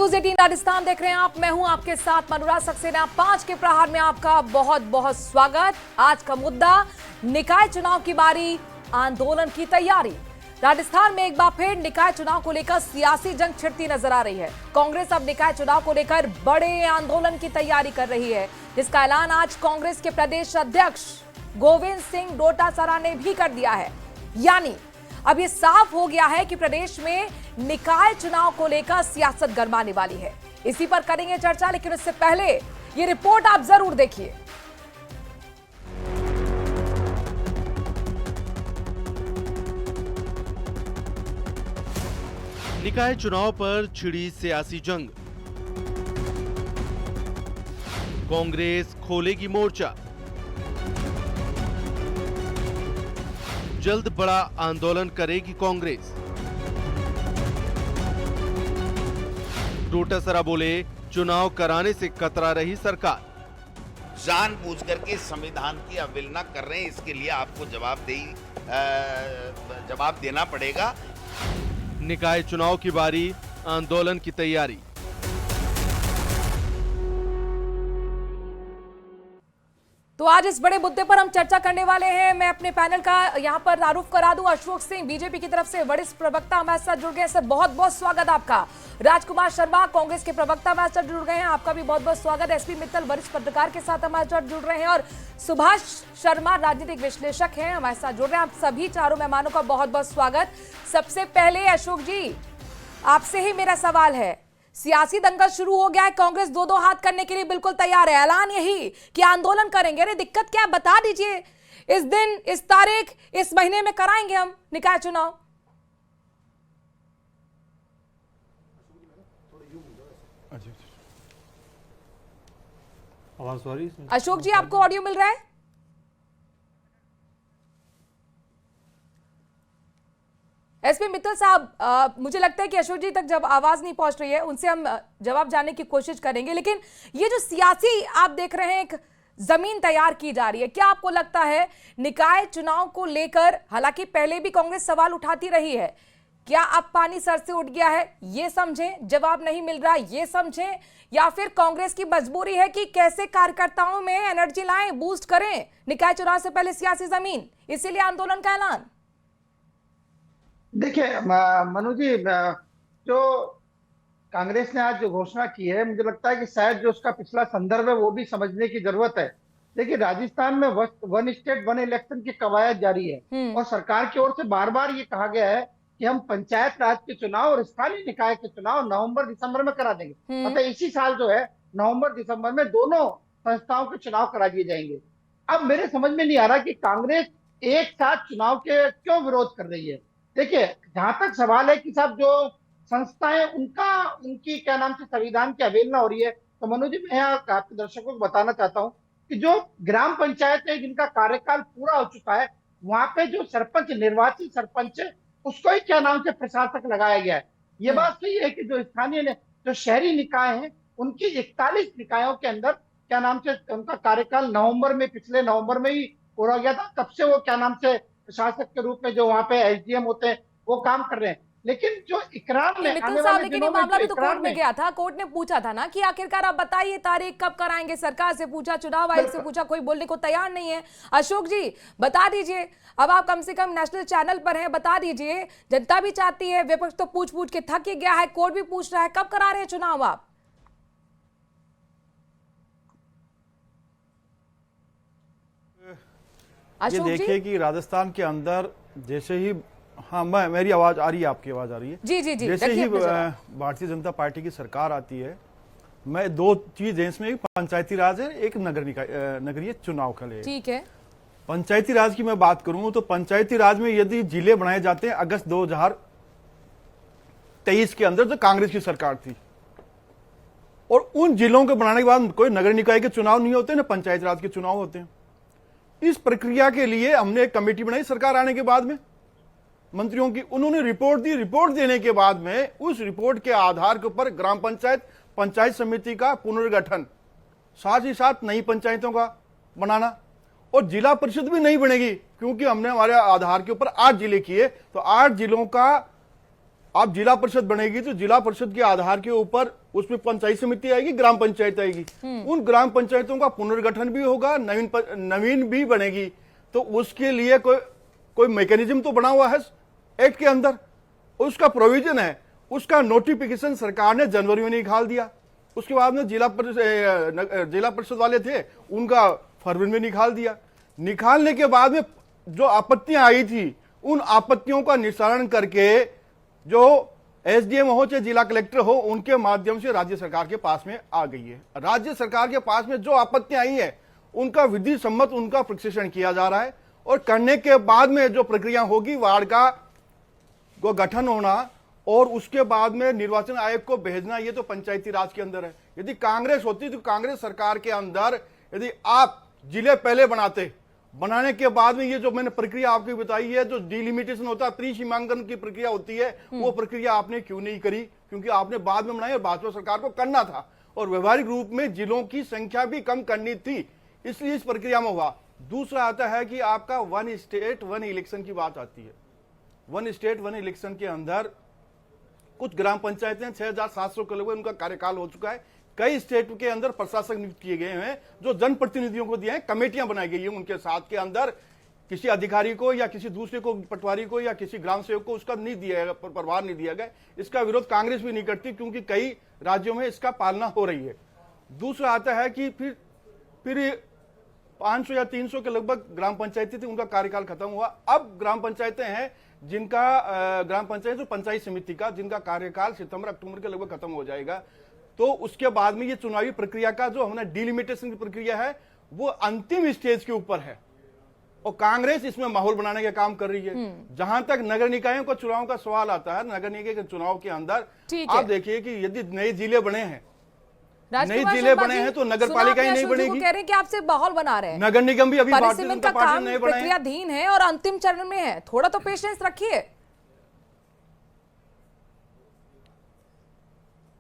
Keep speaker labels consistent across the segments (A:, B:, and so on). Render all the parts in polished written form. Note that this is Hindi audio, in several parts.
A: न्यूज 18 राजस्थान देख रहे हैं आप। मैं हूं आपके साथ मनोराज सक्सेना। 5 के प्रहार में आपका बहुत बहुत स्वागत। आज का मुद्दा निकाय चुनाव की बारी, आंदोलन की तैयारी। राजस्थान में एक बार फिर निकाय चुनाव को लेकर सियासी जंग छिड़ती नजर आ रही है। कांग्रेस अब निकाय चुनाव को लेकर बड़े आंदोलन की तैयारी कर रही है, जिसका ऐलान आज कांग्रेस के प्रदेश अध्यक्ष गोविंद सिंह डोटासरा ने भी कर दिया है। यानी अब ये साफ हो गया है कि प्रदेश में निकाय चुनाव को लेकर सियासत गरमाने वाली है। इसी पर करेंगे चर्चा, लेकिन उससे पहले ये रिपोर्ट आप जरूर देखिए।
B: निकाय चुनाव पर छिड़ी सियासी जंग, कांग्रेस खोलेगी मोर्चा, जल्द बड़ा आंदोलन करेगी कांग्रेस। डोटासरा बोले, चुनाव कराने से कतरा रही सरकार।
C: जानबूझ करके संविधान की अवहेलना कर रहे हैं, इसके लिए आपको जवाब देना पड़ेगा।
B: निकाय चुनाव की बारी, आंदोलन की तैयारी।
A: तो आज इस बड़े मुद्दे पर हम चर्चा करने वाले हैं। मैं अपने पैनल का यहां पर तारुफ करा दूं। अशोक सिंह बीजेपी की तरफ से वरिष्ठ प्रवक्ता हमारे साथ जुड़ गए। सर बहुत बहुत स्वागत आपका। राजकुमार शर्मा कांग्रेस के प्रवक्ता हमारे साथ जुड़ गए हैं, आपका भी बहुत बहुत स्वागत। एसपी मित्तल वरिष्ठ पत्रकार के साथ हमारे साथ जुड़ रहे हैं, और सुभाष शर्मा राजनीतिक विश्लेषक हैं, हमारे साथ जुड़ रहे हैं। आप सभी चारों मेहमानों का बहुत बहुत स्वागत। सबसे पहले अशोक जी, आपसे ही मेरा सवाल है। सियासी दंगल शुरू हो गया है, कांग्रेस दो दो हाथ करने के लिए बिल्कुल तैयार है। ऐलान यही कि आंदोलन करेंगे। अरे दिक्कत क्या, बता दीजिए। इस दिन, इस तारीख, इस महीने में कराएंगे हम निकाय चुनाव। अशोक जी, आपको ऑडियो मिल रहा है? एसपी मित्तल साहब, मुझे लगता है कि अशोक जी तक जब आवाज नहीं पहुंच रही है, उनसे हम जवाब जानने की कोशिश करेंगे। लेकिन ये जो सियासी आप देख रहे हैं, एक जमीन तैयार की जा रही है, क्या आपको लगता है निकाय चुनाव को लेकर, हालांकि पहले भी कांग्रेस सवाल उठाती रही है, क्या अब पानी सर से उठ गया है ये समझें, जवाब नहीं मिल रहा ये समझें, या फिर कांग्रेस की मजबूरी है कि कैसे कार्यकर्ताओं में एनर्जी लाएं, बूस्ट करें निकाय चुनाव से पहले सियासी जमीन, इसीलिए आंदोलन का ऐलान?
D: देखिए मनु जी, जो कांग्रेस ने आज जो घोषणा की है, मुझे लगता है कि शायद जो उसका पिछला संदर्भ है वो भी समझने की जरूरत है। देखिए, राजस्थान में वन स्टेट वन इलेक्शन की कवायद जारी है, और सरकार की ओर से बार बार ये कहा गया है कि हम पंचायत राज के चुनाव और स्थानीय निकाय के चुनाव नवंबर दिसंबर में करा देंगे। मतलब इसी साल जो है नवंबर दिसंबर में दोनों संस्थाओं के चुनाव करा दिए जाएंगे। अब मेरे समझ में नहीं आ रहा कि कांग्रेस एक साथ चुनाव के क्यों विरोध कर रही है। देखिए, जहां तक सवाल है कि साहब जो संस्थाएं उनकी क्या नाम से संविधान की अवहेलना हो रही है, तो मनोज जी, मैं यहाँ आपके दर्शकों को बताना चाहता हूँ कि जो ग्राम पंचायत है जिनका कार्यकाल पूरा हो चुका है, वहां पे जो सरपंच, निर्वाचित सरपंच है, उसको ही क्या नाम से प्रशासक लगाया गया है। ये बात सही है कि जो स्थानीय जो शहरी निकाय हैं, उनकी 41 निकायों के अंदर क्या नाम से उनका कार्यकाल पिछले नवंबर में ही पूरा हो गया था। तब से वो क्या नाम से प्रशासक के रूप में जो वहां पे एसडीएम होते हैं वो काम कर रहे हैं। लेकिन जो इकरार में आने वाले दिनों में
A: मामला भी तो कोर्ट में गया था, कोर्ट ने पूछा था ना कि आखिरकार आप बताइए तारीख कब कराएंगे। सरकार से पूछा, चुनाव आयोग से पूछा, कोई बोलने को तैयार नहीं है। अशोक जी बता दीजिए, अब आप कम से कम नेशनल चैनल पर हैं, बता दीजिए। जनता भी चाहती है, विपक्ष तो पूछ पूछ के थक ही गया है, कोर्ट भी पूछ रहा है, कब करा रहे हैं चुनाव आप?
E: ये देखिए कि राजस्थान के अंदर जैसे ही, हाँ मेरी आवाज आ रही है, आपकी आवाज आ रही है?
A: जी जी जी।
E: जैसे ही भारतीय जनता पार्टी की सरकार आती है, मैं दो चीज इसमें, एक पंचायती राज है, एक नगरीय चुनाव का ले।
A: ठीक है।
E: पंचायती राज की मैं बात करूं तो पंचायती राज में यदि जिले बनाए जाते हैं अगस्त 2023 के अंदर, जो कांग्रेस की सरकार थी, और उन जिलों के बनाने के बाद कोई नगर निकाय के चुनाव नहीं होते, ना पंचायती राज के चुनाव होते हैं। इस प्रक्रिया के लिए हमने एक कमेटी बनाई सरकार आने के बाद में, मंत्रियों की, उन्होंने रिपोर्ट दी। रिपोर्ट देने के बाद में उस रिपोर्ट के आधार के ऊपर ग्राम पंचायत, पंचायत समिति का पुनर्गठन, साथ ही साथ नई पंचायतों का बनाना, और जिला परिषद भी नहीं बनेगी, क्योंकि हमने हमारे आधार के ऊपर 8 जिले किए, तो 8 जिलों का अब जिला परिषद बनेगी, तो जिला परिषद के आधार के ऊपर उसमें पंचायत समिति आएगी, ग्राम पंचायत आएगी। उन ग्राम पंचायतों का पुनर्गठन भी होगा, नवीन भी बनेगी। तो उसके लिए कोई मैकेनिज्म तो बना हुआ है एक्ट के अंदर, उसका प्रोविजन है। उसका नोटिफिकेशन सरकार ने जनवरी में निकाल दिया। उसके बाद में जिला परिषद वाले थे, उनका फरवरी में निकाल दिया। निकालने के बाद में जो आपत्तियां आई थी, उन आपत्तियों का निस्तारण करके जो एसडीएम हो चाहे जिला कलेक्टर हो, उनके माध्यम से राज्य सरकार के पास में आ गई है। राज्य सरकार के पास में जो आपत्तियां आई है, उनका विधि सम्मत उनका प्रशिक्षण किया जा रहा है, और करने के बाद में जो प्रक्रिया होगी, वार्ड का गठन होना और उसके बाद में निर्वाचन आयोग को भेजना, ये तो पंचायती राज के अंदर है। यदि कांग्रेस होती तो कांग्रेस सरकार के अंदर यदि आप जिले पहले बनाने के बाद में ये जो मैंने प्रक्रिया आपकी बताई है, जो डिलिमिटेशन होता है, त्रिसीमांकन की प्रक्रिया होती है, वो प्रक्रिया आपने क्यों नहीं करी? क्योंकि आपने बाद में बनाई और भाजपा सरकार को करना था, और व्यवहारिक रूप में जिलों की संख्या भी कम करनी थी, इसलिए इस प्रक्रिया में हुआ। दूसरा आता है कि आपका वन स्टेट वन इलेक्शन की बात आती है। वन स्टेट वन इलेक्शन के अंदर कुछ ग्राम पंचायतें 6700 के लगभग उनका कार्यकाल हो चुका है। कई स्टेट के अंदर प्रशासक नियुक्त किए गए हैं, जो जनप्रतिनिधियों को दिए हैं, कमेटियां बनाई गई हैं उनके साथ के अंदर। किसी अधिकारी को या किसी दूसरे को, पटवारी को या किसी ग्राम सेवक को उसका नहीं दिया गया, प्रभार नहीं दिया गया। इसका विरोध कांग्रेस भी नहीं करती, क्योंकि कई राज्यों में इसका पालना हो रही है। दूसरा आता है कि फिर 500 या 300 के लगभग ग्राम पंचायतें थी, उनका कार्यकाल खत्म हुआ। अब ग्राम पंचायतें हैं जिनका ग्राम पंचायत जो पंचायत समिति का, जिनका कार्यकाल सितंबर अक्टूबर के लगभग खत्म हो जाएगा। तो उसके बाद में ये चुनावी प्रक्रिया का जो हमने डिलिमिटेशन की प्रक्रिया है, वो अंतिम स्टेज के ऊपर है, और कांग्रेस इसमें माहौल बनाने का काम कर रही है। जहां तक नगर निकायों का चुनाव का सवाल आता है, नगर निकाय के चुनाव के अंदर आप देखिए कि यदि नए जिले बने हैं, तो नगर पालिका ही नहीं बनेगी।
A: कह रहे हैं कि आपसे माहौल बना रहे हैं,
E: नगर निगम भी अभी भारतीय जनता पार्टी नहीं बने,
A: प्रक्रियाधीन है और अंतिम चरण में है। थोड़ा तो पेशेंस रखिए।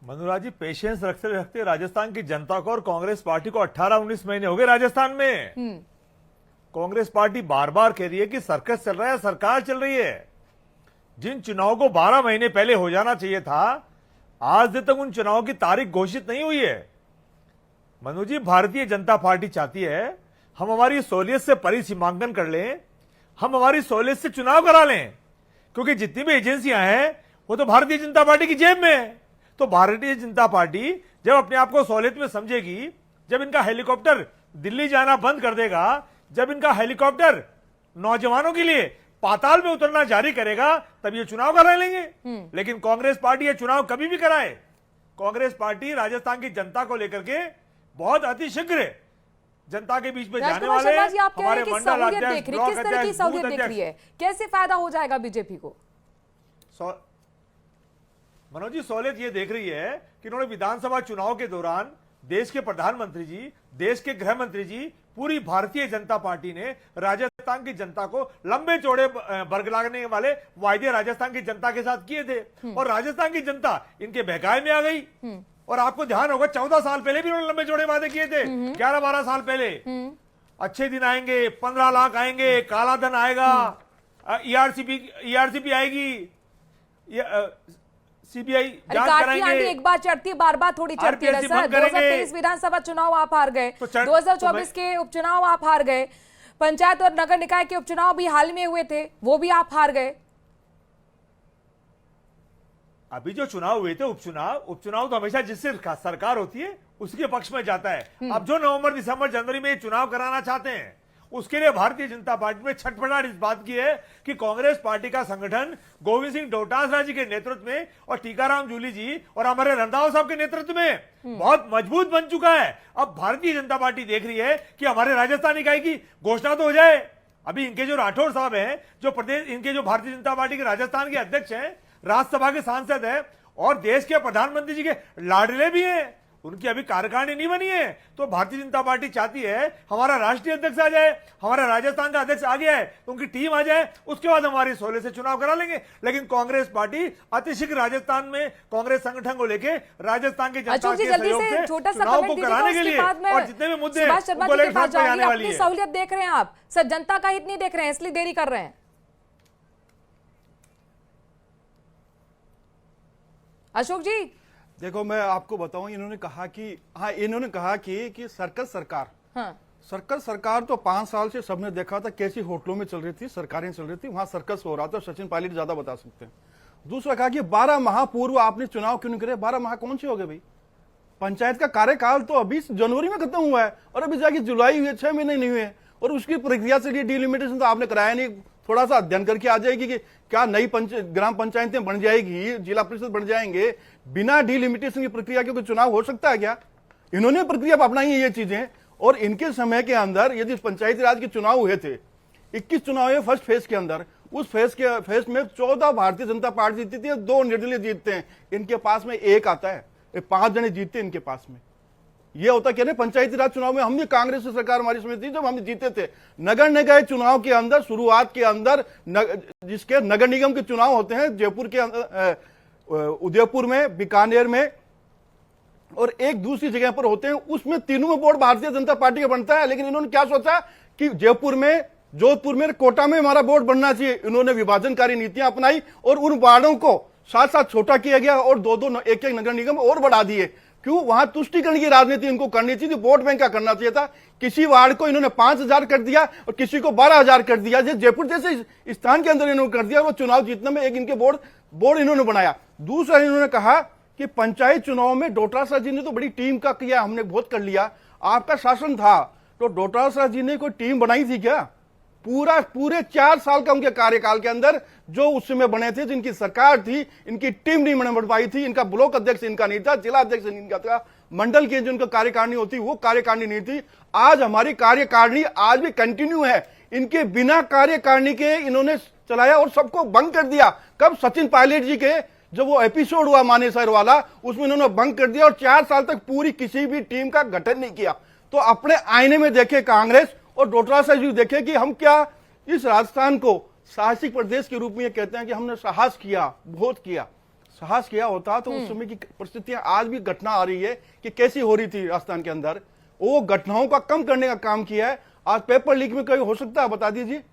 F: मनुराज जी, पेशेंस रखते रखते राजस्थान की जनता को और कांग्रेस पार्टी को 18-19 महीने हो गए राजस्थान में। कांग्रेस पार्टी बार बार कह रही है कि सर्कस चल रहा है, सरकार चल रही है। जिन चुनाव को 12 महीने पहले हो जाना चाहिए था, आज दिन तक उन चुनाव की तारीख घोषित नहीं हुई है। मनु जी, भारतीय जनता पार्टी चाहती है हम हमारी सहूलियत से परिसीमांकन कर लें, हम हमारी सहूलियत से चुनाव करा लें, क्योंकि जितनी भी एजेंसियां हैं वो तो भारतीय जनता पार्टी की जेब में है। तो भारतीय जनता पार्टी जब अपने आप को सहूलियत में समझेगी, जब इनका हेलीकॉप्टर दिल्ली जाना बंद कर देगा, जब इनका हेलीकॉप्टर नौजवानों के लिए पाताल में उतरना जारी करेगा, तब ये चुनाव करा लेंगे। लेकिन कांग्रेस पार्टी ये चुनाव कभी भी कराए, कांग्रेस पार्टी राजस्थान की जनता को लेकर के बहुत अतिशीघ्र जनता के बीच में जाने वाले हमारे मंडल अध्यक्ष, ब्लॉक अध्यक्ष, बूथ अध्यक्ष,
A: कैसे फायदा हो जाएगा बीजेपी को?
F: मनोज जी, सहूलियत ये देख रही है कि इन्होंने विधानसभा चुनाव के दौरान देश के प्रधानमंत्री जी, देश के गृह मंत्री जी, पूरी भारतीय जनता पार्टी ने राजस्थान की जनता को लंबे चौड़े बरगलाने वाले वायदे राजस्थान की जनता के साथ किए थे, और राजस्थान की जनता इनके बहकावे में आ गई। और आपको ध्यान होगा 14 साल पहले भी उन्होंने लंबे चौड़े वादे किए थे, 11-12 साल पहले। अच्छे दिन आएंगे, 15 लाख आएंगे, काला धन आएगा, ईआरसीपी आएगी, सीबीआई जांच कराएंगे।
A: एक बार चढ़ती है, बार बार थोड़ी चढ़ती है। 2023 विधानसभा चुनाव आप हार गए, 2024 के उपचुनाव आप हार गए, पंचायत और नगर निकाय के उपचुनाव भी हाल में हुए थे, वो भी आप हार गए।
F: अभी जो चुनाव हुए थे, उपचुनाव तो हमेशा जिससे सरकार होती है उसके पक्ष में जाता है। अब जो नवंबर, दिसंबर, जनवरी में चुनाव कराना चाहते हैं, उसके लिए भारतीय जनता पार्टी में छटपटाहट इस बात की है कि कांग्रेस पार्टी का संगठन गोविंद सिंह डोटासरा जी के नेतृत्व में और टीकाराम जूली जी और हमारे रंधावा साहब के नेतृत्व में बहुत मजबूत बन चुका है। अब भारतीय जनता पार्टी देख रही है कि हमारे राजस्थान इकाई की घोषणा तो हो जाए। अभी इनके जो राठौर साहब हैं, जो प्रदेश इनके जो भारतीय जनता पार्टी के राजस्थान के अध्यक्ष हैं, राज्यसभा के सांसद हैं और देश के प्रधानमंत्री जी के लाडले भी हैं, उनकी अभी कार्यकारिणी नहीं बनी है। तो भारतीय जनता पार्टी चाहती है हमारा राष्ट्रीय अध्यक्ष आ जाए, हमारा राजस्थान का अध्यक्ष आ गया है तो उनकी टीम आ जाए, उसके बाद हमारी सोले से चुनाव करा लेंगे। लेकिन कांग्रेस पार्टी अतिशीघ्र राजस्थान में कांग्रेस संगठन को लेकर राजस्थान की जनता के सहयोग से चुनाव को कराने के लिए और जितने भी मुद्दे उनको लेकर जाने वाली है।
A: सहूलियत देख रहे हैं आप, सर जनता का हित नहीं देख रहे हैं, इसलिए देरी कर रहे हैं। अशोक जी
E: देखो मैं आपको बताऊं, इन्होंने कहा कि सर्कस सरकार,
A: हाँ,
E: सर्कस सरकार तो 5 साल से सबने देखा था कैसी होटलों में चल रही थी, सरकारें चल रही थी, वहां सर्कस हो रहा था। सचिन पायलट ज्यादा बता सकते हैं। दूसरा कहा कि 12 माह पूर्व आपने चुनाव क्यों नहीं करे। 12 माह कौन से हो गए भाई? पंचायत का कार्यकाल तो अभी जनवरी में खत्म हुआ है और अभी जाके जुलाई हुई है, 6 महीने नहीं हुए, और उसकी प्रक्रिया से लिए डिलिमिटेशन तो आपने कराया नहीं। थोड़ा सा अध्ययन करके आ जाएगी कि क्या नई ग्राम पंचायतें बन जाएगी, जिला परिषद बन जाएंगे बिना डिलिमिटेशन की प्रक्रिया के? कोई चुनाव हो सकता है क्या? इन्होंने प्रक्रिया अपनाई है ये चीजें, और इनके समय के अंदर यदि पंचायती राज के चुनाव हुए थे, 21 चुनाव हुए फर्स्ट फेज के अंदर, उस फेज में 14 भारतीय जनता पार्टी जीतती थी, 2 निर्दलीय जीतते हैं। इनके पास में 1 आता है, 5 जने जीतते हैं इनके पास में। ये होता क्या ना, पंचायती राज चुनाव में हम भी कांग्रेस की सरकार हमारी समय थी जब हम जीते थे। नगर निकाय चुनाव के अंदर शुरुआत के अंदर जिसके नगर निगम के चुनाव होते हैं जयपुर के अंदर, उदयपुर में, बीकानेर में और एक दूसरी जगह पर होते हैं, उसमें तीनों में बोर्ड भारतीय जनता पार्टी का बनता है। लेकिन इन्होंने क्या सोचा कि जयपुर में, जोधपुर में, कोटा में हमारा बोर्ड बनना चाहिए। इन्होंने विभाजनकारी नीतियां अपनाई और उन वार्डों को साथ साथ छोटा किया गया और 2-2 एक नगर निगम और बढ़ा दिए। क्यों? वहां तुष्टीकरण की राजनीति इनको करनी चाहिए, वोट बैंक का करना चाहिए था। किसी वार्ड को इन्होंने 5000 कर दिया और किसी को 12000 कर दिया। जयपुर जैसे स्थान के अंदर इन्होंने कर दिया, वो चुनाव जीतने में एक इनके बोर्ड इन्होंने बनाया। दूसरा इन्होंने कहा कि पंचायत चुनाव में डोटासरा जी ने तो बड़ी टीम का किया, हमने बहुत कर लिया। आपका शासन था तो डोटासरा जी ने कोई टीम बनाई थी क्या? पूरे 4 साल का उनके कार्यकाल के अंदर जो उस समय बने थे, जिनकी सरकार थी, इनकी टीम नहीं बन पाई थी। इनका ब्लॉक अध्यक्ष इनका नहीं था, जिला अध्यक्ष इनका था, मंडल की जिनका कार्यकारिणी होती वो कार्यकारिणी नहीं थी। आज हमारी कार्यकारिणी आज भी कंटिन्यू है। इनके बिना कार्यकारिणी के इन्होंने चलाया और सबको भंग कर दिया। कब? सचिन पायलट जी के जब वो एपिसोड हुआ मानेसर वाला, उसमें इन्होंने भंग कर दिया और 4 साल तक पूरी किसी भी टीम का गठन नहीं किया। तो अपने आईने में देखे कांग्रेस और डोटासरा जी देखे कि हम क्या इस राजस्थान को साहसिक प्रदेश के रूप में कहते हैं कि हमने साहस किया, बहुत किया। साहस किया होता तो उस समय की परिस्थितियां आज भी घटना आ रही है कि कैसी हो रही थी राजस्थान के अंदर, वो घटनाओं का कम करने का काम किया है। आज पेपर लीक में कोई हो सकता है? बता दीजिए,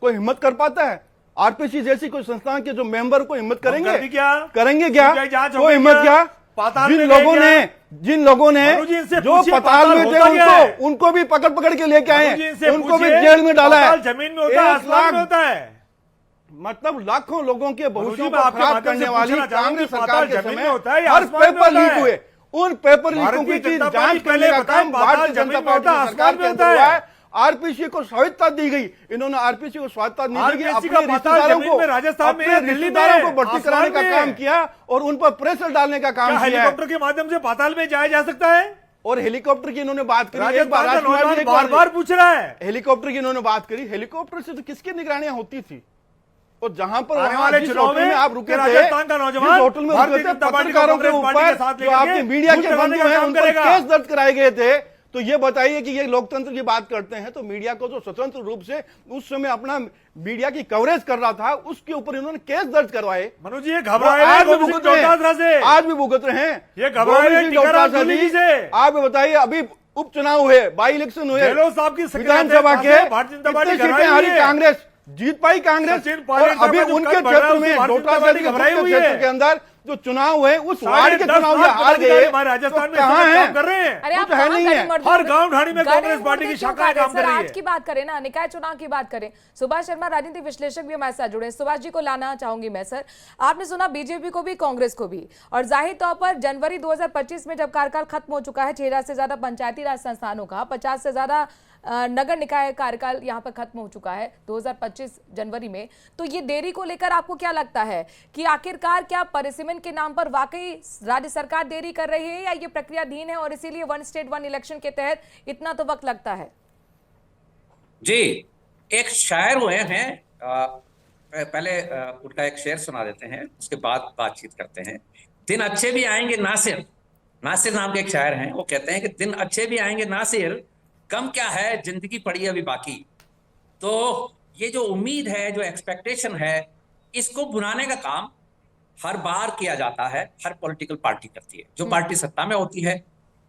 E: कोई हिम्मत कर पाता है? आरपीसी जैसी कोई संस्थान के जो मेंबर को हिम्मत करेंगे क्या? कोई हिम्मत क्या? जिन लोगों ने जो पताल में थे उनको भी पकड़ के लेके आए, उनको भी जेल में डाला है।
F: जमीन में होता है, आसमान में होता है।
E: मतलब लाखों लोगों के भविष्य को
F: आपके
E: खराब करने वाली कांग्रेस सरकार के
F: जमीन
E: समय
F: में होता है या
E: हर
F: आसमान में
E: पेपर
F: होता
E: लीक
F: है?
E: हुए, उन पेपर लीकों की जांच करने का काम भारतीय जनता पार्टी सरकार के अंदर हुआ है। आरपीसी को स्वायत्ता दी गई, इन्होंने आरपीसी को स्वायत्ता नहीं दी, अपने रिश्तेदारों को भर्ती कराने का काम किया और उन पर प्रेशर डालने का काम किया।
F: हेलीकॉप्टर के माध्यम से पाताल में जाया जा सकता है?
E: और हेलीकॉप्टर की इन्होंने बात करी, एक
F: बार पूछ रहा है।
E: हेलीकॉप्टर की इन्होंने बात करी। हेलीकॉप्टर से तो किसकी निगरानियां होती थी? और जहां पर
F: आने वाले चुनाव में
E: आप रुके थे,
F: राजस्थान का नौजवान
E: होटल में रुके थे, पत्रकारों के ऊपर जो आपके मीडिया के बंधु हैं उन पर केस दर्ज कराए गए थे। तो ये बताइए कि ये लोकतंत्र की बात करते हैं तो मीडिया को जो स्वतंत्र रूप से उस समय अपना मीडिया की कवरेज कर रहा था उसके ऊपर इन्होंने केस दर्ज करवाए।
F: मनोज जी, ये घबराए आज भी भुगत रहे हैं। ये घबराए।
E: आप बताइए, अभी उपचुनाव हुए, बाई इलेक्शन हुए, विधानसभा के कितनी सीटें हारी कांग्रेस, जीत पाई कांग्रेस। और अभी उनके क्षेत्र में डोटासरा क्षेत्र के अंदर जो चुनाव हुए उस वार्ड के चुनाव हार गए।
F: राजस्थान में
E: कहाँ है?
F: कर रहे हैं?
A: अरे आप
E: कुछ है नहीं है।
F: हर गांव ढाणी में कांग्रेस पार्टी की शाखाएं काम कर रही है।
A: आज की बात करें ना, निकाय चुनाव की बात करें, सुभाष शर्मा राजनीतिक विश्लेषक भी हमारे साथ जुड़े। सुभाष जी को लाना चाहूंगी मैं। सर, आपने सुना बीजेपी को भी, कांग्रेस को भी, और जाहिर तौर पर जनवरी 2025 में जब कार्यकाल खत्म हो चुका है, 6,000 से ज्यादा पंचायती राज संस्थानों का, 50 से ज्यादा नगर निकाय कार्यकाल यहाँ पर खत्म हो चुका है 2025 जनवरी में, तो ये देरी को लेकर आपको क्या लगता है कि आखिरकार क्या परिसीमन के नाम पर वाकई राज्य सरकार देरी कर रही है या ये प्रक्रियाधीन है और इसीलिए 1 स्टेट 1 इलेक्शन के तहत इतना तो वक्त लगता है?
G: जी, एक शायर हुए हैं, पहले उनका एक शेर सुना देते हैं, उसके बाद बातचीत करते हैं। दिन अच्छे भी आएंगे नासिर नाम के एक शायर हैं, वो कहते हैं कि दिन अच्छे भी आएंगे नासिर, कम क्या है जिंदगी पड़ी अभी बाकी। तो ये जो उम्मीद है, जो एक्सपेक्टेशन है, इसको बुनाने का काम हर बार किया जाता है, हर पॉलिटिकल पार्टी करती है। जो पार्टी सत्ता में होती है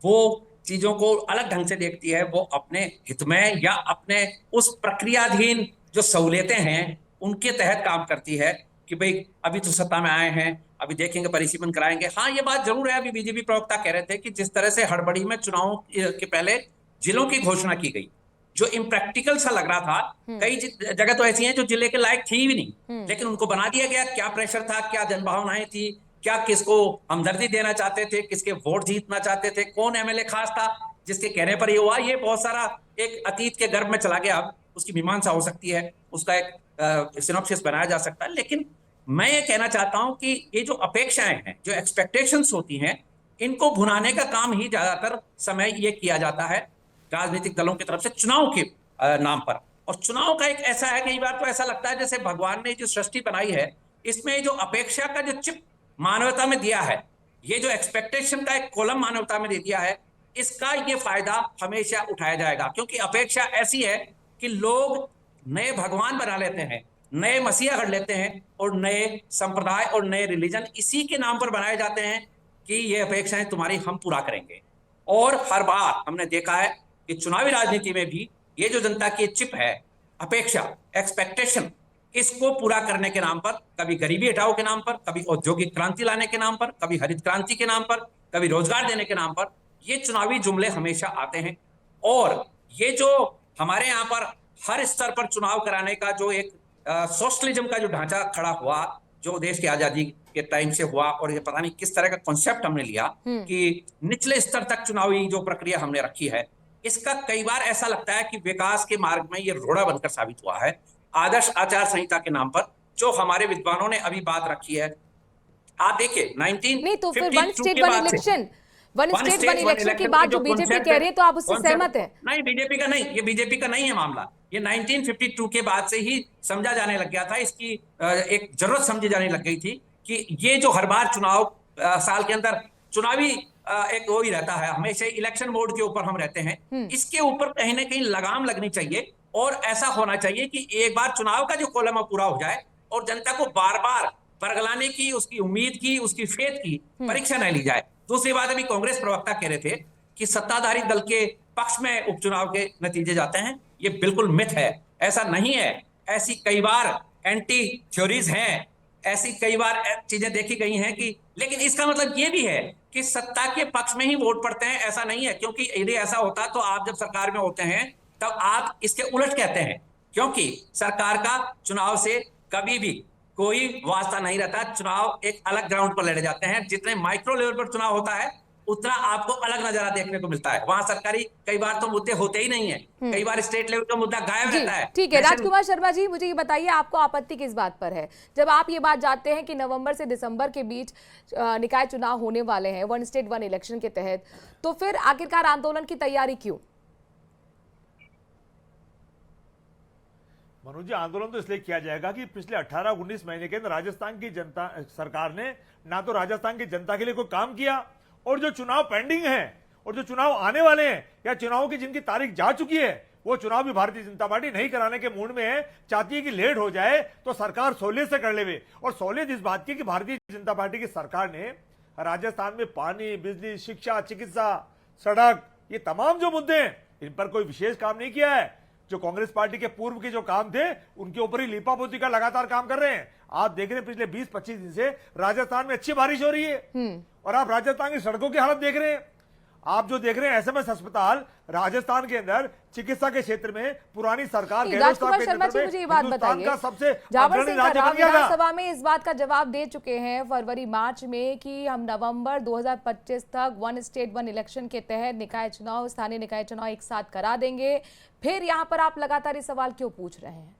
G: वो चीजों को अलग ढंग से देखती है, वो अपने हित में या अपने उस प्रक्रियाधीन जो सहूलियतें हैं उनके तहत काम करती है। कि भाई अभी तो सत्ता में आए हैं, अभी देखेंगे, परिसीमन कराएंगे। हाँ, ये बात जरूर है, अभी बीजेपी प्रवक्ता कह रहे थे कि जिस तरह से हड़बड़ी में चुनाव के पहले जिलों की घोषणा की गई, जो इम्प्रैक्टिकल सा लग रहा था। कई जगह तो ऐसी हैं जो जिले के लायक थी भी नहीं, लेकिन उनको बना दिया गया। क्या प्रेशर था, क्या जनभावनाएं थी, क्या किसको हमदर्दी देना चाहते थे, किसके वोट जीतना चाहते थे, कौन एमएलए खास था जिसके कहने पर ये हुआ, ये बहुत सारा एक अतीत के गर्भ में चला गया। अब उसकी मीमांसा हो सकती है, उसका एक सिनॉप्सिस बनाया जा सकता है। लेकिन मैं ये कहना चाहता हूं कि ये जो अपेक्षाएं हैं, जो एक्सपेक्टेशंस होती हैं, इनको भुनाने का काम ही ज्यादातर समय ये किया जाता है राजनीतिक दलों की तरफ से चुनाव के नाम पर। और चुनाव का एक ऐसा है, कई बार तो ऐसा लगता है जैसे भगवान ने जो सृष्टि बनाई है, इसमें जो अपेक्षा का जो चिप मानवता में दिया है, ये जो एक्सपेक्टेशन का एक कॉलम मानवता में दे दिया है, इसका ये फायदा हमेशा उठाया जाएगा। क्योंकि अपेक्षा ऐसी है कि लोग नए भगवान बना लेते हैं, नए मसीहा गढ़ लेते हैं, और नए संप्रदाय और नए रिलीजन इसी के नाम पर बनाए जाते हैं कि ये अपेक्षाएं तुम्हारी हम पूरा करेंगे। और हर बार हमने देखा है कि चुनावी राजनीति में भी ये जो जनता की चिप है, अपेक्षा, एक्सपेक्टेशन, इसको पूरा करने के नाम पर, कभी गरीबी हटाओ के नाम पर, कभी औद्योगिक क्रांति लाने के नाम पर, कभी हरित क्रांति के नाम पर, कभी रोजगार देने के नाम पर, ये चुनावी जुमले हमेशा आते हैं। और ये जो हमारे यहाँ पर हर स्तर पर चुनाव कराने का जो एक सोशलिज्म का जो ढांचा खड़ा हुआ, जो देश की आजादी के टाइम से हुआ, और ये पता नहीं किस तरह का कॉन्सेप्ट हमने लिया कि निचले स्तर तक चुनावी जो प्रक्रिया हमने रखी है, इसका कई बार ऐसा लगता है कि विकास के मार्ग में ये रोड़ा बनकर साबित हुआ है। आदर्श आचार संहिता के नाम पर जो हमारे विद्वानों ने अभी बात रखी है, आप देखिए 1952
A: नहीं तो फिर वन स्टेट वन इलेक्शन की बात जो बीजेपी कह रही है, तो आप उससे सहमत हैं?
G: नहीं, बीजेपी का नहीं, ये बीजेपी का नहीं है मामला। ये 1952 के बाद से ही समझा जाने लग गया था, इसकी एक जरूरत समझी जाने लग गई थी कि ये जो हर बार चुनाव साल के अंदर चुनावी एक वो ही रहता है, हमेशा इलेक्शन मोड के ऊपर हम रहते हैं, इसके ऊपर कहीं ना कहीं लगाम लगनी चाहिए। और ऐसा होना चाहिए कि एक बार चुनाव का जो कॉलम पूरा हो जाए और जनता को बार बार बरगलाने की, उसकी उम्मीद की, उसकी फेथ की परीक्षा न ली जाए। दूसरी बात, अभी कांग्रेस प्रवक्ता कह रहे थे कि सत्ताधारी दल के पक्ष में उपचुनाव के नतीजे जाते हैं, ये बिल्कुल मिथ है, ऐसा नहीं है। ऐसी कई बार एंटी थ्योरीज हैं, ऐसी कई बार चीजें देखी गई हैं कि, लेकिन इसका मतलब ये भी है कि सत्ता के पक्ष में ही वोट पड़ते हैं, ऐसा नहीं है। क्योंकि यदि ऐसा होता तो आप जब सरकार में होते हैं तब आप इसके उलट कहते हैं, क्योंकि सरकार का चुनाव से कभी भी कोई वास्ता नहीं रहता। चुनाव एक अलग ग्राउंड पर लड़े जाते हैं, जितने माइक्रो लेवल पर चुनाव होता है उतना आपको अलग नजारा देखने को मिलता है। वहां सरकारी कई बार तो मुद्दे होते ही नहीं है, कई बार स्टेट लेवल का मुद्दा गायब रहता है।
A: ठीक है, राजकुमार शर्मा जी, मुझे ये बताइए, आपको आपत्ति किस बात पर है जब आप ये बात जानते हैं कि नवंबर से दिसंबर के बीच निकाय चुनाव होने वाले हैं वन स्टेट वन इलेक्शन के तहत, तो फिर आखिरकार आंदोलन की तैयारी क्यों?
F: मनोज जी, आंदोलन तो इसलिए किया जाएगा कि पिछले 18-19 महीने के अंदर राजस्थान की जनता, सरकार ने ना तो राजस्थान की जनता के लिए कोई काम किया, और जो चुनाव पेंडिंग है और जो चुनाव आने वाले हैं या चुनाव की जिनकी तारीख जा चुकी है, वो चुनाव भी भारतीय जनता पार्टी नहीं कराने के मूड में है। चाहती है कि लेट हो जाए तो सरकार सहूलियत से कर लेवे। और सहूलियत इस बात की कि भारतीय जनता पार्टी की सरकार ने राजस्थान में पानी, बिजली, शिक्षा, चिकित्सा, सड़क, ये तमाम जो मुद्दे हैं, इन पर कोई विशेष काम नहीं किया है। जो कांग्रेस पार्टी के पूर्व के जो काम थे, उनके ऊपर ही लीपापोती का लगातार काम कर रहे हैं। आप देख रहे हैं पिछले 20-25 दिन से राजस्थान में अच्छी बारिश हो रही है, और आप राजस्थान की सड़कों की हालत देख रहे हैं। आप जो देख रहे हैं एसएमएस अस्पताल राजस्थान के अंदर चिकित्सा के क्षेत्र में पुरानी सरकार
A: राजकुमार शर्मा जी, मुझे ये बात बताइए, जावर सिंह विधानसभा में इस बात का जवाब दे चुके हैं फरवरी मार्च में कि हम नवंबर 2025 तक वन स्टेट वन इलेक्शन के तहत निकाय चुनाव, स्थानीय निकाय चुनाव एक साथ करा देंगे। फिर यहाँ पर आप लगातार ये सवाल क्यों पूछ रहे हैं?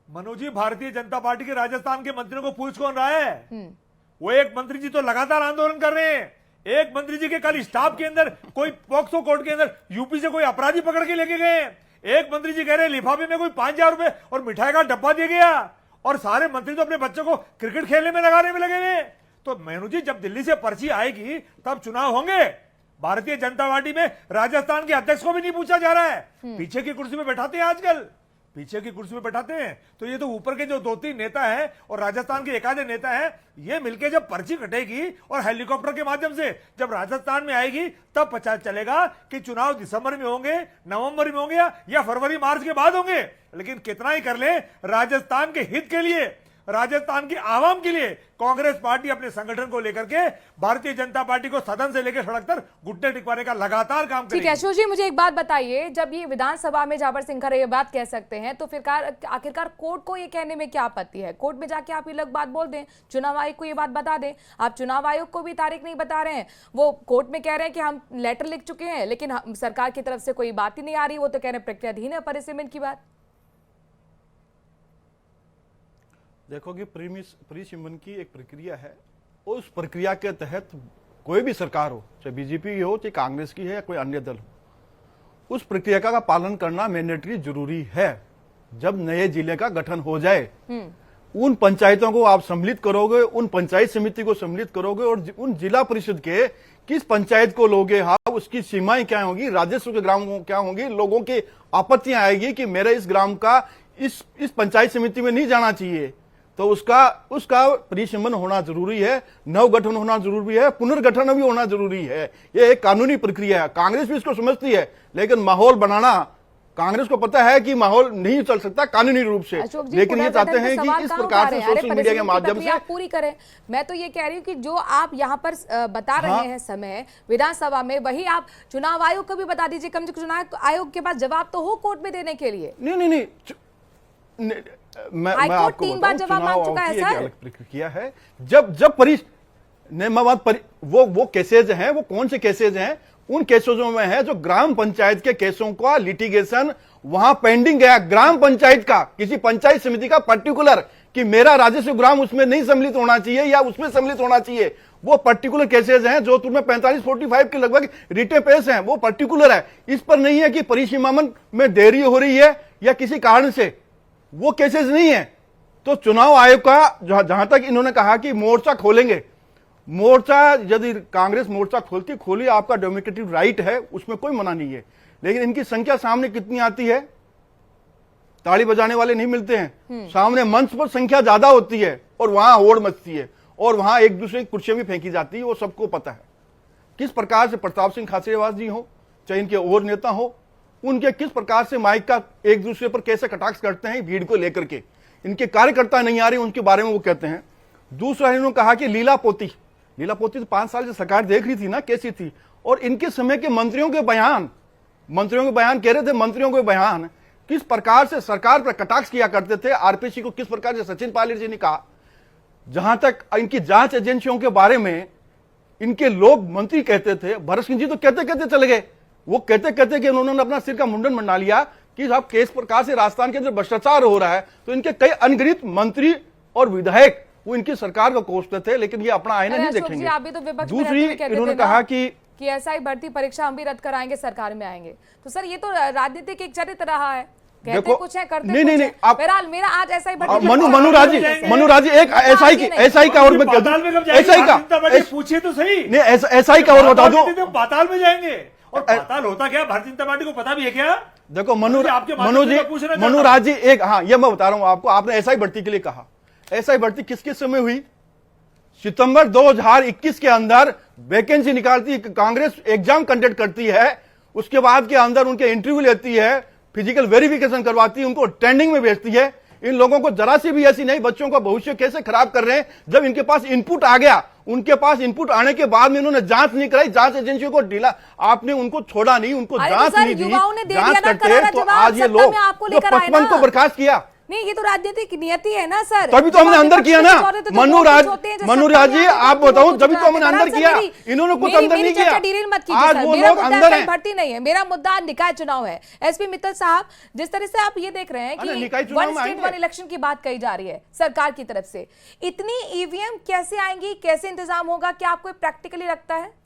F: मनोज जी, भारतीय जनता पार्टी के राजस्थान के मंत्रियों को पूछ कौन रहा है? वो एक मंत्री जी तो लगातार आंदोलन कर रहे हैं। एक मंत्री जी के कल स्टाफ के अंदर कोई पॉक्सो कोर्ट के अंदर यूपी से कोई अपराधी पकड़ के लेके गए। एक मंत्री जी कह रहे हैं लिफाफे में कोई 5,000 रुपए और मिठाई का डब्बा दिया गया, और सारे मंत्री तो अपने बच्चों को क्रिकेट खेलने में लगाने में लगे हुए। तो मनोज जी, जब दिल्ली से पर्ची आएगी तब चुनाव होंगे। भारतीय जनता पार्टी में राजस्थान के अध्यक्ष को भी नहीं पूछा जा रहा है, पीछे की कुर्सी में बैठाते हैं आजकल। पीछे की कुर्सी में बैठाते हैं। तो ये तो ऊपर के जो 2-3 नेता हैं और राजस्थान के एक आधे नेता हैं, ये मिलके जब पर्ची कटेगी और हेलीकॉप्टर के माध्यम से जब राजस्थान में आएगी, तब पता चलेगा कि चुनाव दिसंबर में होंगे, नवंबर में होंगे या फरवरी मार्च के बाद होंगे। लेकिन कितना ही कर ले, राजस्थान के हित के लिए, राजस्थान की आवाम के लिए कांग्रेस पार्टी अपने संगठन को लेकर के भारतीय जनता पार्टी को सदन से लेकर सड़क तक घुटने टिकवाने का लगातार काम करेगी।
A: ठीक है अशोक जी, मुझे एक बात बताइए, जब ये विधानसभा में जाबर सिंह खरे ये बात कह सकते हैं, तो फिर आखिरकार कोर्ट को ये कहने में क्या आपत्ति है? कोर्ट में जाके आप ये लोग बात बोल दें, चुनाव आयोग को ये बात बता दें। आप चुनाव आयोग को भी तारीख नहीं बता रहे हैं, वो कोर्ट में कह रहे हैं कि हम लेटर लिख चुके हैं, लेकिन सरकार की तरफ से कोई बात ही नहीं आ रही। वो तो कह रहे हैं प्रक्रियाधीन है परिसीमन की बात।
E: देखो कि परिसीमन की एक प्रक्रिया है, उस प्रक्रिया के तहत कोई भी सरकार हो, चाहे बीजेपी की हो, चाहे कांग्रेस की है या कोई अन्य दल हो, उस प्रक्रिया का पालन करना मैंडेटरी जरूरी है। जब नए जिले का गठन हो जाए, उन पंचायतों को आप सम्मिलित करोगे, उन पंचायत समिति को सम्मिलित करोगे और उन जिला परिषद के किस पंचायत को लोगे, हाँ उसकी सीमाएं क्या होंगी, राजस्व के ग्राम क्या होंगी, लोगों की आपत्तियां आएगी कि मेरा इस ग्राम का इस पंचायत समिति में नहीं जाना चाहिए, तो उसका परिसीमन होना जरूरी है, नवगठन होना जरूरी है, पुनर्गठन भी होना जरूरी है। यह एक कानूनी प्रक्रिया है। कांग्रेस भी इसको समझती है, लेकिन माहौल बनाना, कांग्रेस को पता है कि माहौल नहीं चल सकता कानूनी रूप से, लेकिन ये चाहते हैं कि इस प्रकार से सोशल मीडिया के माध्यम से
A: पूरी करें। मैं तो ये कह रही हूँ कि जो आप यहाँ पर बता रहे हैं समय विधानसभा में, वही आप चुनाव आयोग को भी बता दीजिए। कम से कम चुनाव आयोग के पास जवाब तो हो कोर्ट में देने के लिए।
E: नहीं, मैं आपको
A: 3 बार जवाब मांग चुका है सर।
E: अलग प्रक्रिया है। वो केसेज हैं, वो कौन से केसेज हैं? उन केसों में है जो ग्राम पंचायत के केसों का लिटिगेशन वहां पेंडिंग गया, ग्राम पंचायत का, किसी पंचायत समिति का पर्टिकुलर कि मेरा राजस्व ग्राम उसमें नहीं सम्मिलित होना चाहिए या उसमें सम्मिलित होना चाहिए, वो पर्टिकुलर केसेज हैं। जो तुम्हें 45-45 के लगभग रिटे पेश हैं, वो पर्टिकुलर है। इस पर नहीं है कि परिसीमन में देरी हो रही है या किसी कारण से, वो केसेस नहीं है। तो चुनाव आयोग का जहां तक इन्होंने कहा कि मोर्चा खोलेंगे, मोर्चा यदि कांग्रेस मोर्चा खोली, आपका डेमोक्रेटिक राइट है, उसमें कोई मना नहीं है। लेकिन इनकी संख्या सामने कितनी आती है? ताली बजाने वाले नहीं मिलते हैं, सामने मंच पर संख्या ज्यादा होती है और वहां होड़ मचती है और वहां एक दूसरे की कुर्सियां भी फेंकी जाती है। वो सबको पता है किस प्रकार से प्रताप सिंह खाचरियावास जी हो, चाहे इनके और नेता हो, उनके किस प्रकार से माइक का एक दूसरे पर कैसे कटाक्ष करते हैं भीड़ को लेकर के। इनके कार्यकर्ता नहीं आ रहे, उनके बारे में वो कहते हैं। दूसरा इन्होंने कहा कि लीला पोती तो 5 साल से सरकार देख रही थी ना कैसी थी, और इनके समय के मंत्रियों के बयान कह रहे थे, मंत्रियों के बयान किस प्रकार से सरकार पर कटाक्ष किया करते थे। आरपीसी को किस प्रकार से सचिन पायलट जी ने कहा। जहां तक इनकी जांच एजेंसियों के बारे में इनके लोग मंत्री कहते थे, भरत सिंह जी तो कहते चले गए, वो कहते कि उन्होंने अपना सिर का मुंडन मंडा लिया कि साहब किस प्रकार से राजस्थान के अंदर भ्रष्टाचार हो रहा है। तो इनके कई अनगिनत मंत्री और विधायक वो इनकी सरकार को कोसते थे, लेकिन ये अपना आईना नहीं देखेंगे।
A: आप भी तो विपक्ष में
E: दूसरी इन्होंने कहा कि
A: एसआई भर्ती परीक्षा हम भी रद्द कराएंगे, सरकार में आएंगे। तो सर ये तो राजनीतिक एक चरित्र रहा है, कहते कुछ है करते नहीं, बहरहाल मेरा आज एसआई भर्ती
E: मनुराजी एक एसआई का और एसआई का
F: पूछिए तो सही,
E: नहीं एसआई का और बता दो,
F: पाताल में जाएंगे। और पाताल होता क्या, भारतीय जनता पार्टी को पता भी है क्या?
E: देखो मनुराज जी एक, हाँ ये मैं बता रहा हूं आपको, आपने एसआई भर्ती के लिए कहा, एसआई भर्ती किस किस समय हुई? सितंबर 2021 के अंदर वैकेंसी निकालती कांग्रेस, एग्जाम कंडक्ट करती है, उसके बाद के अंदर उनके इंटरव्यू लेती है, फिजिकल वेरिफिकेशन करवाती है, उनको ट्रेंडिंग में भेजती है। इन लोगों को जरा सी भी ऐसी नहीं, बच्चों का भविष्य कैसे खराब कर रहे हैं। जब इनके पास इनपुट आ गया, उनके पास इनपुट आने के बाद में इन्होंने जांच नहीं कराई, जांच एजेंसियों को ढीला, आपने उनको छोड़ा नहीं, उनको जांच नहीं दी, जांच करते तो आज ये लोग 55 को बर्खास्त किया।
A: नहीं, ये तो राजनीतिक नियति है ना सर,
E: तभी तो हमने अंदर किया ना। मनुराज जी आप बताओ, जब तो हमने अंदर किया, इन्होंने कुछ अंदर नहीं किया।
A: आज वो लोग अंदर है, भर्ती नहीं है, मेरा मुद्दा निकाय चुनाव है। एसपी मित्तल साहब, जिस तरह से आप ये देख रहे हैं कि वन स्टेट वन इलेक्शन की बात कही जा रही है सरकार की तरफ से, इतनी ईवीएम कैसे आएंगी, कैसे इंतजाम होगा, क्या आपको प्रैक्टिकली लगता है?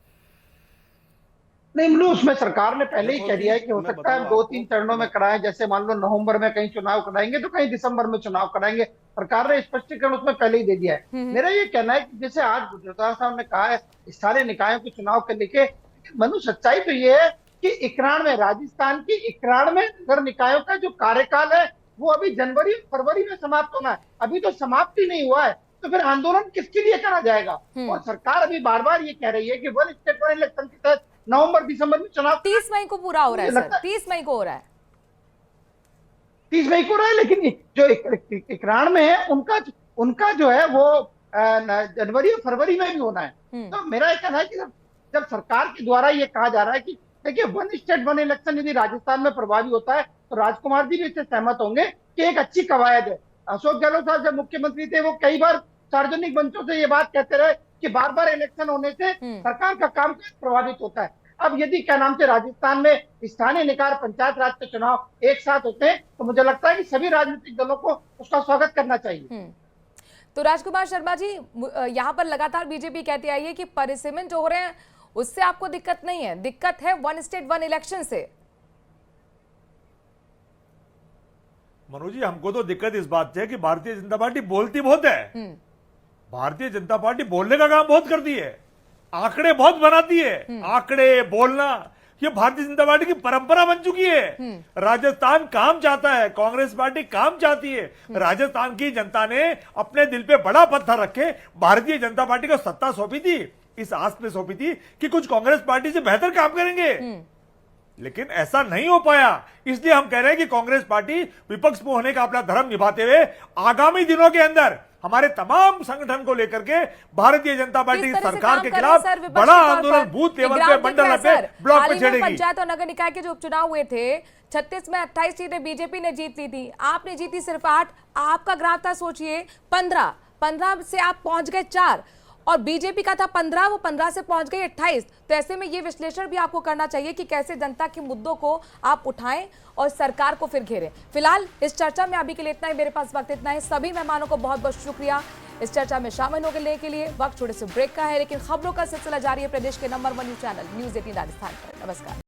D: नहीं, मतलब उसमें सरकार ने पहले ही कह दिया है कि हो सकता है 2-3 चरणों में कराएं, जैसे मान लो नवंबर में कहीं चुनाव कराएंगे तो कहीं दिसंबर में चुनाव कराएंगे। सरकार ने स्पष्टीकरण उसमें पहले ही दे दिया है। मेरा ये कहना है कि जैसे आज गुजरात साहब ने कहा है सारे निकायों के चुनाव के लेके, मनु सच्चाई तो ये है कि 91 राजस्थान की 91 नगर निकायों का जो कार्यकाल है वो अभी जनवरी फरवरी में समाप्त होना है, अभी तो समाप्ति नहीं हुआ है, तो फिर आंदोलन किसके लिए करा जाएगा? और सरकार अभी बार बार ये कह रही है कि वन स्टेट वन इलेक्शन के तहत नवंबर दिसंबर में चुनाव
A: 30 मई को पूरा हो रहा है
D: मुझे
A: सर,
D: लगता है-
A: 30 मई को हो रहा है।
D: 30 मई को रहा है, लेकिन जो इकरार में है उनका जो है वो जनवरी और फरवरी में भी होना है। तो मेरा ये कहना है कि जब सरकार के द्वारा ये कहा जा रहा है कि देखिए वन स्टेट वन इलेक्शन यदि राजस्थान में प्रभावी होता है तो राजकुमार जी भी इससे सहमत होंगे कि एक अच्छी कवायद है। अशोक गहलोत साहब जब मुख्यमंत्री थे वो कई बार सार्वजनिक मंचों से ये बात कहते रहे कि बार बार इलेक्शन होने से सरकार का काम प्रभावित होता है। अब यदि क्या नाम से राजस्थान में स्थानीय निकाय पंचायत राज के चुनाव एक साथ होते हैं तो मुझे लगता है कि सभी राजनीतिक दलों को उसका स्वागत करना चाहिए।
A: तो राजकुमार शर्मा जी, यहाँ पर लगातार बीजेपी कहती आई है कि परिसीमन जो हो रहे हैं उससे आपको दिक्कत नहीं है, दिक्कत है वन स्टेट वन इलेक्शन से।
F: मनोज जी, हमको तो दिक्कत इस बात से है कि भारतीय जनता पार्टी बोलती बहुत है। भारतीय जनता पार्टी बोलने का काम बहुत करती है, आंकड़े बहुत बनाती है। आंकड़े बोलना ये भारतीय जनता पार्टी की परंपरा बन चुकी है। राजस्थान काम चाहता है, कांग्रेस पार्टी काम चाहती है। राजस्थान की जनता ने अपने दिल पे बड़ा पत्थर रखे भारतीय जनता पार्टी को सत्ता सौंपी थी, इस आस पे सौंपी थी कि कुछ कांग्रेस पार्टी से बेहतर काम करेंगे, लेकिन ऐसा नहीं हो पाया। इसलिए हम कह रहे हैं कि कांग्रेस पार्टी विपक्ष में होने का अपना धर्म निभाते हुए आगामी दिनों के अंदर हमारे तमाम संगठन को लेकर के भारतीय जनता पार्टी की सरकार के खिलाफ बड़ा आंदोलन बूथ लेवल पे, मंडल पे, ब्लॉक पे छेड़ेगी।
A: पंचायत और नगर निकाय के जो उपचुनाव हुए थे 36 में 28 सीटें बीजेपी ने जीत ली थी, आपने जीती सिर्फ 8। आपका ग्राफ था सोचिए 15 से आप पहुंच गए 4 और बीजेपी का था 15, वो 15 से पहुंच गई 28। तो ऐसे में ये विश्लेषण भी आपको करना चाहिए कि कैसे जनता के मुद्दों को आप उठाएं और सरकार को फिर घेरें। फिलहाल इस चर्चा में अभी के लिए इतना ही, मेरे पास वक्त इतना है। सभी मेहमानों को बहुत बहुत शुक्रिया इस चर्चा में शामिल होने के लिए। वक्त थोड़े से ब्रेक का है, लेकिन खबरों का सिलसिला जारी है प्रदेश के number 1 news channel news 18 Rajasthan पर। नमस्कार।